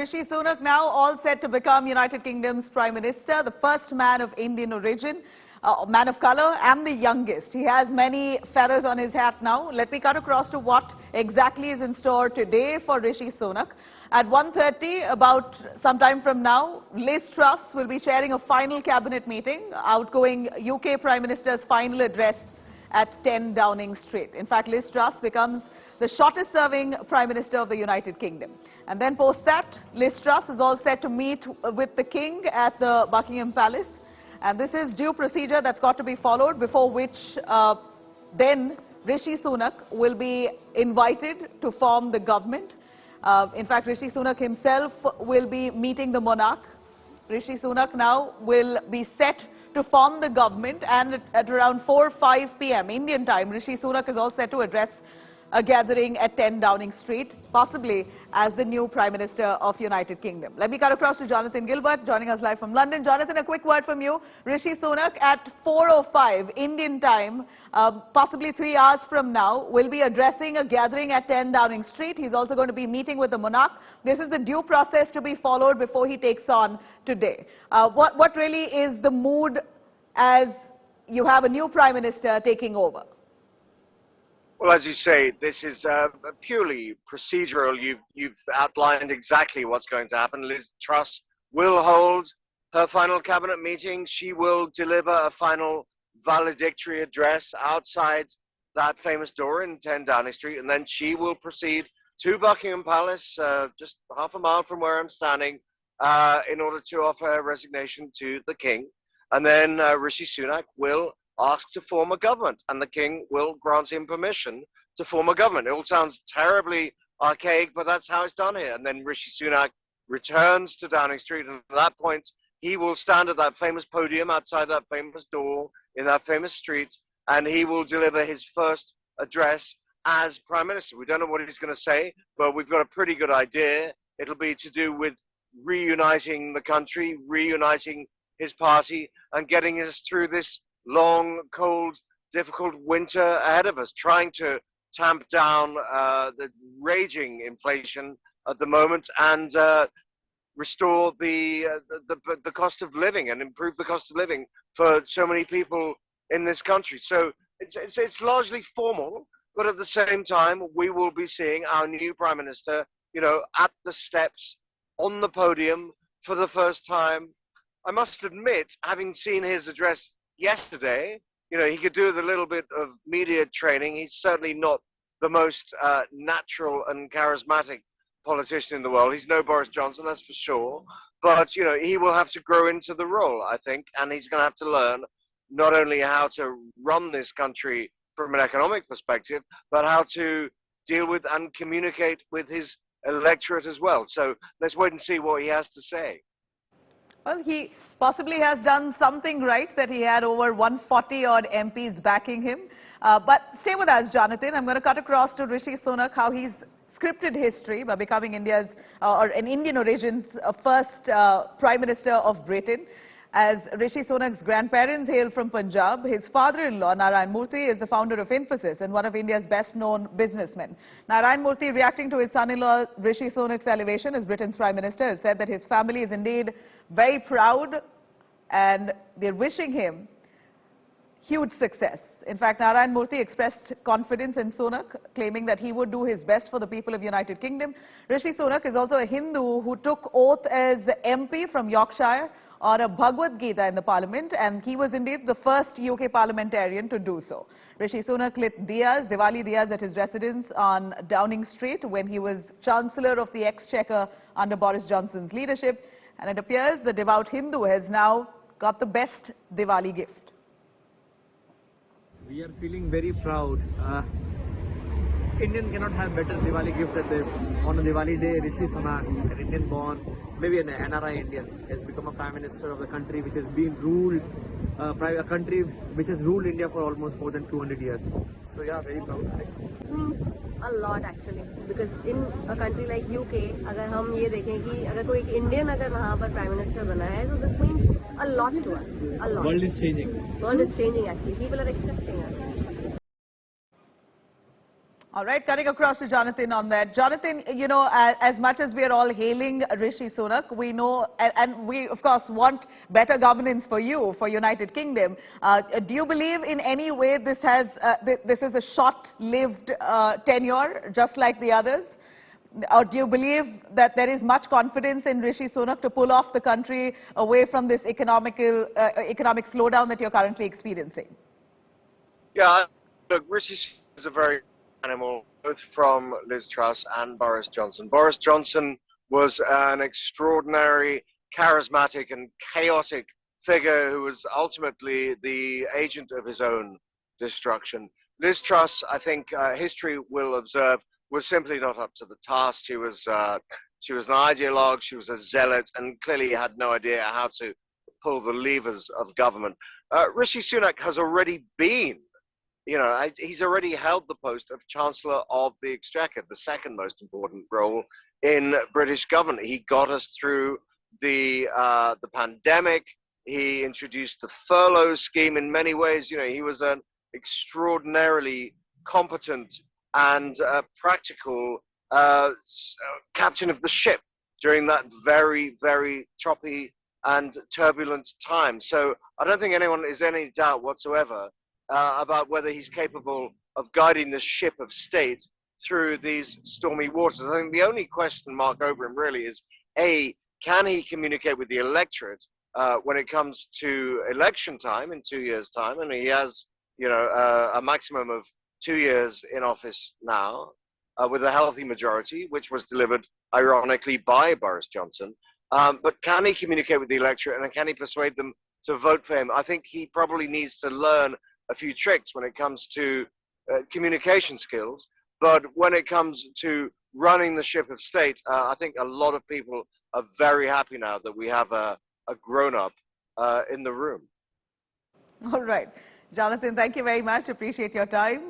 Rishi Sunak now all set to become United Kingdom's Prime Minister, the first man of Indian origin, man of colour and the youngest. He has many feathers on his hat now. Let me cut across to what exactly is in store today for Rishi Sunak. At 1:30, about some time from now, Liz Truss will be chairing a final cabinet meeting, outgoing UK Prime Minister's final address at 10 Downing Street. In fact, Liz Truss becomes the shortest serving Prime Minister of the United Kingdom. And then post that, Liz Truss is all set to meet with the King at the Buckingham Palace. And this is due procedure that's got to be followed, before which then Rishi Sunak will be invited to form the government. In fact, Rishi Sunak himself will be meeting the monarch. Rishi Sunak now will be set to form the government, and at around 4 or 5 p.m. Indian time, Rishi Sunak is all set to address a gathering at 10 Downing Street, possibly as the new Prime Minister of United Kingdom. Let me cut across to Jonathan Gilbert, joining us live from London. Jonathan, a quick word from you. Rishi Sunak at 4:05 Indian time, possibly 3 hours from now, will be addressing a gathering at 10 Downing Street. He's also going to be meeting with the monarch. This is the due process to be followed before he takes on today. What really is the mood as you have a new Prime Minister taking over? Well, as you say, this is purely procedural. You've outlined exactly what's going to happen. Liz Truss will hold her final cabinet meeting. She will deliver a final valedictory address outside that famous door in 10 Downing Street, and then she will proceed to Buckingham Palace, just half a mile from where I'm standing, in order to offer her resignation to the King. And then Rishi Sunak will ask to form a government, and the King will grant him permission to form a government. It all sounds terribly archaic, but that's how it's done here. And then Rishi Sunak returns to Downing Street, and at that point, he will stand at that famous podium outside that famous door in that famous street, and he will deliver his first address as Prime Minister. We don't know what he's going to say, but we've got a pretty good idea. It'll be to do with reuniting the country, reuniting his party, and getting us through this long, cold, difficult winter ahead of us, trying to tamp down the raging inflation at the moment and restore the cost of living and improve the cost of living for so many people in this country. So it's largely formal, but at the same time, we will be seeing our new Prime Minister, you know, at the steps on the podium for the first time. I must admit, having seen his address yesterday, you know, he could do with a little bit of media training. He's certainly not the most natural and charismatic politician in the world. He's no Boris Johnson, that's for sure. But, you know, he will have to grow into the role, I think, and he's going to have to learn not only how to run this country from an economic perspective, but how to deal with and communicate with his electorate as well. So let's wait and see what he has to say. Well, he possibly has done something right, that he had over 140 odd MPs backing him. But stay with us, Jonathan. I'm going to cut across to Rishi Sunak, how he's scripted history by becoming India's, or an Indian origin's first Prime Minister of Britain. As Rishi Sunak's grandparents hail from Punjab, his father-in-law, Narayan Murthy, is the founder of Infosys and one of India's best-known businessmen. Narayan Murthy, reacting to his son-in-law Rishi Sunak's elevation as Britain's Prime Minister, has said that his family is indeed very proud and they're wishing him huge success. In fact, Narayan Murthy expressed confidence in Sunak, claiming that he would do his best for the people of United Kingdom. Rishi Sunak is also a Hindu who took oath as MP from Yorkshire on a Bhagavad Gita in the Parliament, and he was indeed the first UK parliamentarian to do so. Rishi Sunak lit Diwali diyas at his residence on Downing Street when he was Chancellor of the Exchequer under Boris Johnson's leadership, and it appears the devout Hindu has now got the best Diwali gift. We are feeling very proud. Indian cannot have better Diwali gift than this. On a Diwali day, Rishi Sunak, an Indian born, maybe an NRI Indian, has become a Prime Minister of a country which has been ruled, a country which has ruled India for almost more than 200 years. So yeah, very proud. A lot actually, because in a country like UK, अगर हम ये देखें कि अगर कोई Indian अगर वहाँ पर Prime Minister बना है, so this means a lot to us. A lot. World is changing. World is changing actually. People are accepting us. All right, cutting across to Jonathan on that. Jonathan, you know, as much as we are all hailing Rishi Sunak, we know, and we, of course, want better governance for you, for United Kingdom. Do you believe in any way this is a short-lived tenure, just like the others? Or do you believe that there is much confidence in Rishi Sunak to pull off the country away from this economic slowdown that you're currently experiencing? Yeah, look, Rishi Sunak is a very animal, both from Liz Truss and Boris Johnson. Boris Johnson was an extraordinary, charismatic and chaotic figure who was ultimately the agent of his own destruction. Liz Truss, I think history will observe, was simply not up to the task. She was an ideologue, she was a zealot, and clearly had no idea how to pull the levers of government. Rishi Sunak has already been, he's already held the post of Chancellor of the Exchequer, the second most important role in British government. He got us through the pandemic. He introduced the furlough scheme in many ways. He was an extraordinarily competent and practical captain of the ship during that very, very choppy and turbulent time. So I don't think anyone is in any doubt whatsoever about whether he's capable of guiding the ship of state through these stormy waters. I think the only question mark over him really is, A, can he communicate with the electorate when it comes to election time in 2 years' time? And he has, a maximum of 2 years in office now with a healthy majority, which was delivered, ironically, by Boris Johnson. But can he communicate with the electorate, and can he persuade them to vote for him? I think he probably needs to learn a few tricks when it comes to communication skills, but when it comes to running the ship of state, I think a lot of people are very happy now that we have a grown-up in the room. All right. Jonathan, thank you very much. Appreciate your time.